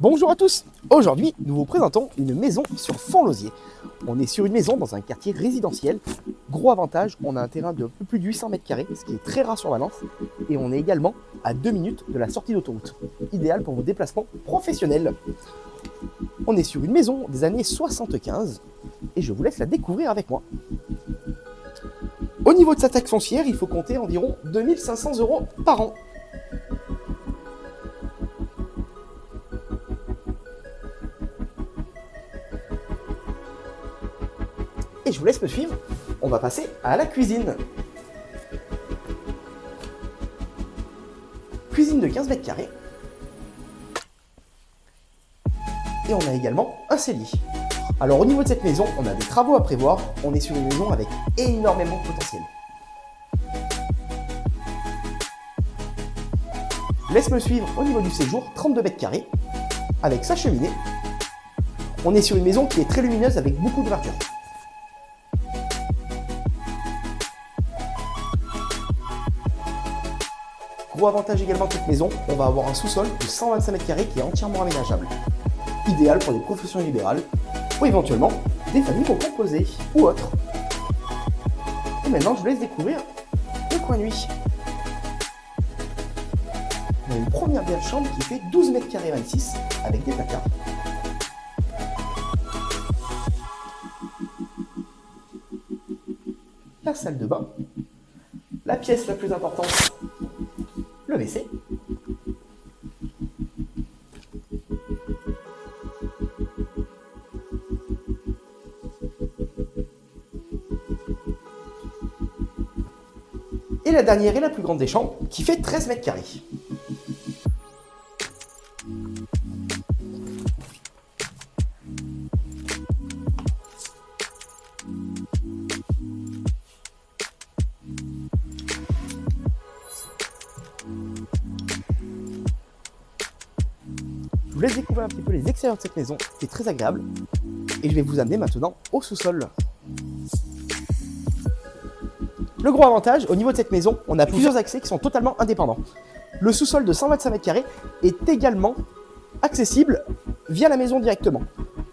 Bonjour à tous. Aujourd'hui, nous vous présentons une maison sur Fontlosier. On est sur une maison dans un quartier résidentiel. Gros avantage, on a un terrain de un peu plus de 800 m², ce qui est très rare sur Valence. Et on est également à 2 minutes de la sortie d'autoroute. Idéal pour vos déplacements professionnels. On est sur une maison des années 75 et je vous laisse la découvrir avec moi. Au niveau de sa taxe foncière, il faut compter environ 2 500 € par an. Et je vous laisse me suivre, on va passer à la cuisine. Cuisine de 15 m². Et on a également un cellier. Alors au niveau de cette maison, on a des travaux à prévoir. On est sur une maison avec énormément de potentiel. Laisse-me suivre au niveau du séjour, 32 m², avec sa cheminée. On est sur une maison qui est très lumineuse avec beaucoup d'ouvertures. Gros avantage également de cette maison, on va avoir un sous-sol de 125 m² qui est entièrement aménageable. Idéal pour des professions libérales ou éventuellement des familles recomposées ou autres. Et maintenant, je vous laisse découvrir le coin nuit. On a une première belle chambre qui fait 12 m² 26 avec des placards. La salle de bain. La pièce la plus importante, le WC. Et la dernière et la plus grande des chambres qui fait 13 m². Je vous laisse découvrir un petit peu les extérieurs de cette maison, qui est très agréable. Et je vais vous amener maintenant au sous-sol. Le gros avantage, au niveau de cette maison, on a plusieurs accès qui sont totalement indépendants. Le sous-sol de 125 m² est également accessible via la maison directement.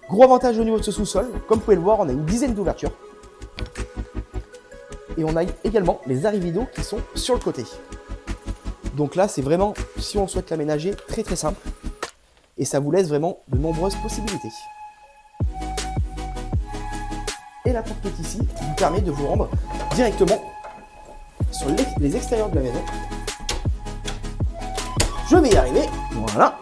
Gros avantage au niveau de ce sous-sol, comme vous pouvez le voir, on a une dizaine d'ouvertures. Et on a également les arrêts d'eau qui sont sur le côté. Donc là, c'est vraiment, si on souhaite l'aménager, très très simple. Et ça vous laisse vraiment de nombreuses possibilités. Et la porte qui est ici vous permet de vous rendre directement sur les extérieurs de la maison. Je vais y arriver, voilà.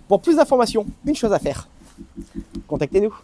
Pour plus d'informations, une chose à faire, contactez-nous.